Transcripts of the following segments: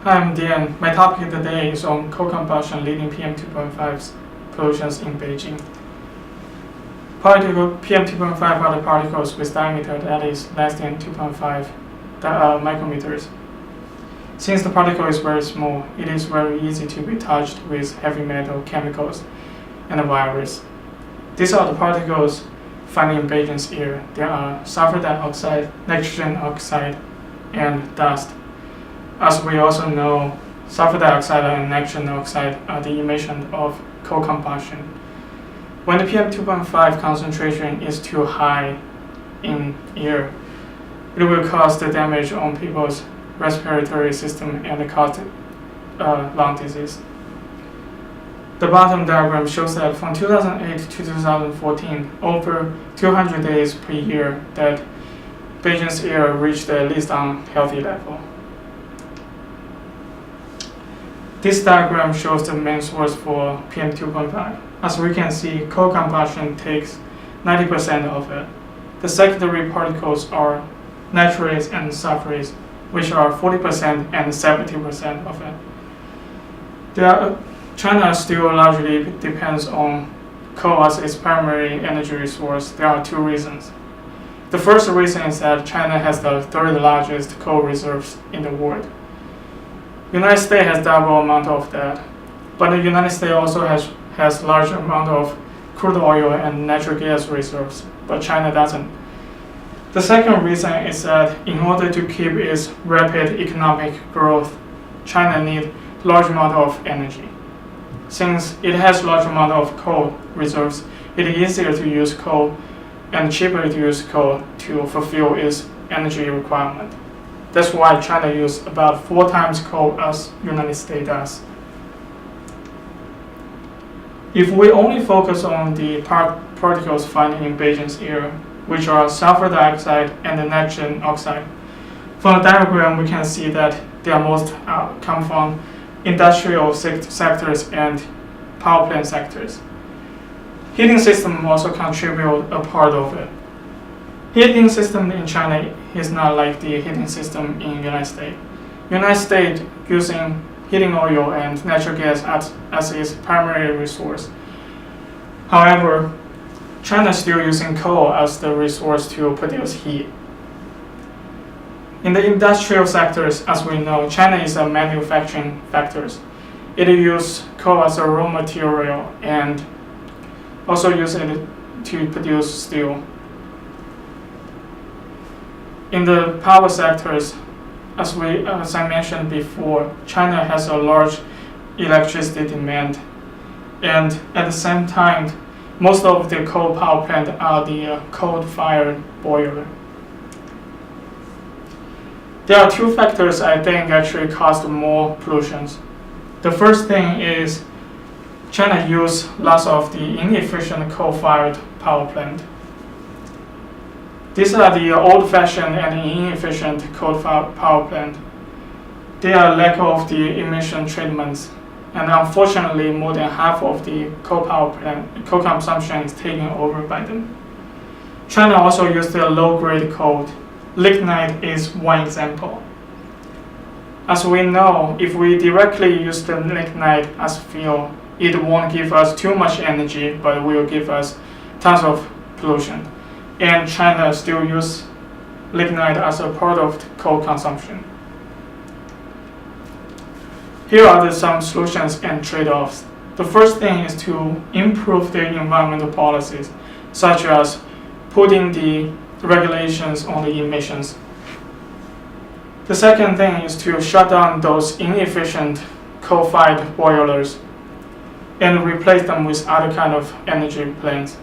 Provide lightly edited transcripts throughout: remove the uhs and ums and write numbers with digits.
Hi, I'm Dan. My topic today is on coal combustion leading PM2.5 pollutions in Beijing. PM2.5 are the particles with diameter that is less than 2.5 micrometers. Since the particle is very small, it is very easy to be touched with heavy metal, chemicals, and a virus. These are the particles found in Beijing's air. There are sulfur dioxide, nitrogen oxide, and dust. As we also know, sulfur dioxide and nitrogen oxide are the emission of coal combustion. When the PM2.5 concentration is too high in air, it will cause the damage on people's respiratory system and cause lung disease. The bottom diagram shows that from 2008 to 2014, over 200 days per year, that Beijing's air reached the least unhealthy level. This diagram shows the main source for PM2.5. As we can see, coal combustion takes 90% of it. The secondary particles are nitrates and sulfurates, which are 40% and 70% of it. China still largely depends on coal as its primary energy resource. There are two reasons. The first reason is that China has the third largest coal reserves in the world. The United States has double amount of that, but the United States also has large amount of crude oil and natural gas reserves, but China doesn't. The second reason is that in order to keep its rapid economic growth, China needs large amount of energy. Since it has large amount of coal reserves, it is easier to use coal and cheaper to use coal to fulfill its energy requirement. That's why China uses about 4 times coal as United States does. If we only focus on the particles found in Beijing's air, which are sulfur dioxide and the nitrogen oxide, from the diagram we can see that they are most come from industrial sectors and power plant sectors. Heating system also contribute a part of it. Heating system in China is not like the heating system in United States. United States using heating oil and natural gas as its primary resource. However, China is still using coal as the resource to produce heat. In the industrial sectors, as we know, China is a manufacturing factors. It uses coal as a raw material and also use it to produce steel. In the power sectors, as I mentioned before, China has a large electricity demand, and at the same time, most of the coal power plant are the coal-fired boiler. There are 2 factors I think actually cause more pollutions. The first thing is China uses lots of the inefficient coal-fired power plant. These are the old-fashioned and inefficient coal-fired power plant. They are lack of the emission treatments, and unfortunately, more than half of the coal consumption is taken over by them. China also uses the low-grade coal. Lignite is one example. As we know, if we directly use the lignite as fuel, it won't give us too much energy, but it will give us tons of pollution. And China still uses lignite as a part of coal consumption. Here are some solutions and trade-offs. The first thing is to improve the environmental policies, such as putting the regulations on the emissions. The second thing is to shut down those inefficient coal-fired boilers and replace them with other kind of energy plants.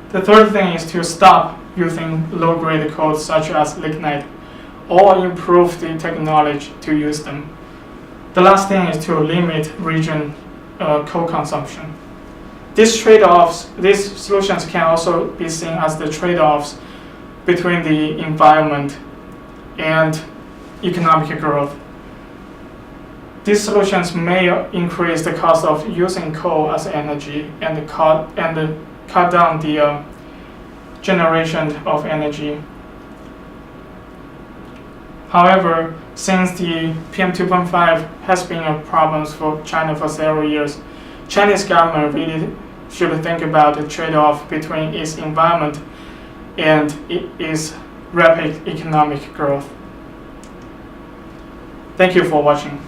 The third thing is to stop using low-grade coal such as lignite, or improve the technology to use them. The last thing is to limit region coal consumption. These solutions can also be seen as the trade-offs between the environment and economic growth. These solutions may increase the cost of using coal as energy and cut down the generation of energy. However, Since the PM2.5 has been a problem for China for several years, Chinese government really should think about the trade-off between its environment and its rapid economic growth. Thank you for watching.